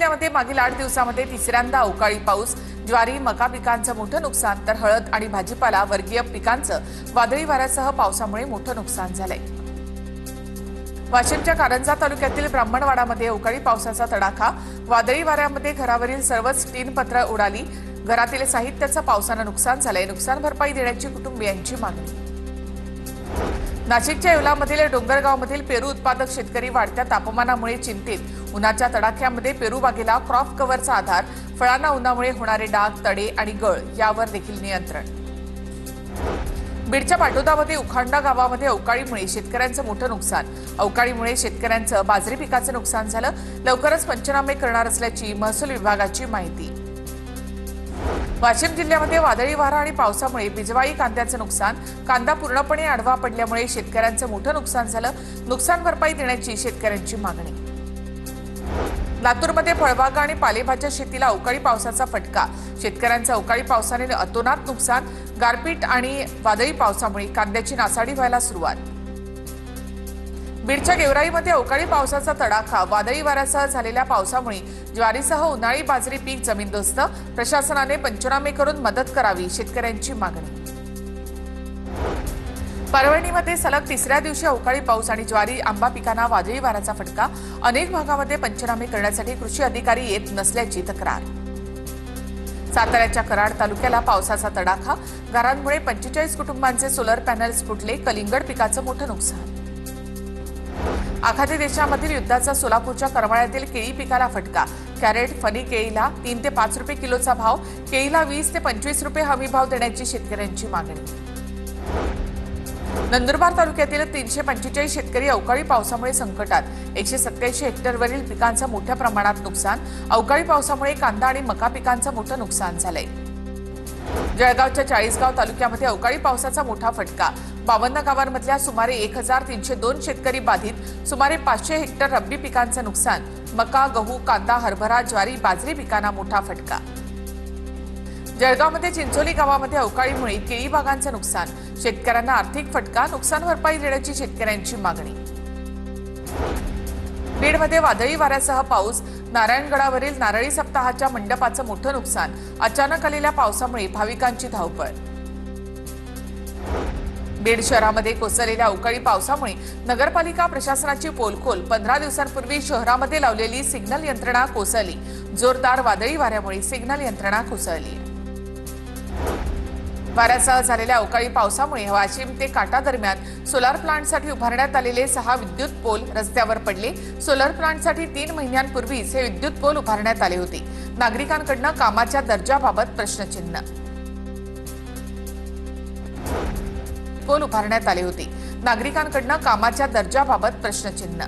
जिल्ह्यामध्ये मागील 8 दिवसांमध्ये तिसऱ्यांदा अवकाळी पाऊस, ज्वारी मका पिकांचं मोठं नुकसान तर हळद आणि भाजीपाला वर्गीय पिकांचं वादळी वाऱ्यासह पावसामुळे मोठं नुकसान झालंय। वाशिमच्या कारंजा तालुक्यातील ब्राह्मणवाडामध्ये अवकाळी पावसाचा तडाखा, वादळी वाऱ्यामध्ये घरावरील सर्वच टीन पत्र उडाली, घरातील साहित्याचं पावसानं नुकसान झालंय। नुकसान भरपाई देण्याची कुटुंबियांची मागणी। नाशिकच्या येवलामधील डोंगरगावमधील पेरू उत्पादक शेतकरी वाढत्या तापमानामुळे चिंतित, उन्हाच्या तडाख्यामध्ये पेरू बागेला क्रॉप कव्हरचा आधार, फळांना उन्हामुळे होणारे डाग, तडे आणि गळ यावर देखील नियंत्रण। बीडच्या पाटोदामध्ये उखांडा गावामध्ये अवकाळीमुळे शेतकऱ्यांचं मोठं नुकसान, अवकाळीमुळे शेतकऱ्यांचं बाजरी पिकाचं नुकसान झालं, लवकरच पंचनामे करणार असल्याची महसूल विभागाची माहिती। वाशिम जिल्ह्यामध्ये वादळी वारा आणि पावसामुळे बिजवाई कांद्याचं नुकसान, कांदा पूर्णपणे आडवा पडल्यामुळे शेतकऱ्यांचं मोठं नुकसान झालं, नुकसान भरपाई देण्याची शेतकऱ्यांची मागणी। लातूरमध्ये फळबागा आणि पालेभाज्या शेतीला अवकाळी पावसाचा फटका, शेतकऱ्यांचं अवकाळी पावसाने अतोनात नुकसान, गारपीट आणि वादळी पावसामुळे कांद्याची नासाडी व्हायला सुरुवात। बीडच्या गेवराईमध्ये अवकाळी पावसाचा तडाखा, वादळी वाऱ्यासह झालेल्या पावसामुळे ज्वारीसह उन्हाळी बाजरी पीक जमीनदोस्त, प्रशासनाने पंचनामे करून मदत करावी, शेतकऱ्यांची मागणी। परभणीमध्ये सलग तिसऱ्या दिवशी अवकाळी पाऊस आणि ज्वारी आंबा पिकांना वादळी वाऱ्याचा फटका, अनेक भागामध्ये पंचनामे करण्यासाठी कृषी अधिकारी येत नसल्याची तक्रार। साताऱ्याच्या कराड तालुक्याला पावसाचा तडाखा, गारांमुळे 45 कुटुंबांचे सोलर पॅनल्स फुटले, कलिंगड पिकाचं मोठं नुकसान। आखाती देशामधील युद्धाचा सोलापूरच्या करमाळ्यातील केळी पिकाला फटका, कॅरेट फणी केळीला 3 ते 5 रुपये किलोचा भाव, केळीला 20 ते 25 रुपये हमी भाव देण्याची शेतकऱ्यांची मागणी। नंदुरबार तालुक्यातील 345 शेतकरी अवकाळी पावसामुळे संकटात, 187 हेक्टरवरील पिकांचं मोठ्या प्रमाणात नुकसान, अवकाळी पावसामुळे कांदा आणि मका पिकांचं मोठं नुकसान झालंय। जळगावच्या 40गाव तालुक्यामध्ये अवकाळी पावसाचा मोठा फटका, 52 गावांमधल्या सुमारे 1302 शेतकरी बाधित, सुमारे 500 हेक्टर रब्बी पिकांचं नुकसान, मका, गहू, कांदा, हरभरा, ज्वारी, बाजरी पिकांना मोठा फटका। जळगावमध्ये चिंचोली गावामध्ये अवकाळीमुळे केळी बागांचं नुकसान, शेतकऱ्यांना आर्थिक फटका, नुकसान भरपाई देण्याची शेतकऱ्यांची मागणी। बीडमध्ये वादळी वाऱ्यासह पाऊस, नारायणगडावरील नारळी सप्ताहाच्या मंडपाचं मोठं नुकसान, अचानक आलेल्या पावसामुळे भाविकांची धावपळ। बीड शहरामध्ये कोसळलेल्या अवकाळी पावसामुळे नगरपालिका प्रशासनाची पोलखोल, 15 दिवसांपूर्वी शहरामध्ये लावलेली सिग्नल यंत्रणा कोसळली, जोरदार वादळी वाऱ्यामुळे सिग्नल यंत्रणा कोसळली। वाऱ्यासह झालेल्या अवकाळी पावसामुळे वाशिम ते काटा दरम्यान सोलार प्लांटसाठी उभारण्यात आलेले 6 विद्युत पोल रस्त्यावर पडले। सोलार प्लांटसाठी 3 महिन्यांपूर्वीच हे विद्युत पोल उभारण्यात आले होते। नागरिकांकडून कामाच्या दर्जाबाबत प्रश्नचिन्ह। पोल उभारण्यात आले होते, नागरिकांकडून कामाच्या दर्जाबाबत प्रश्नचिन्ह।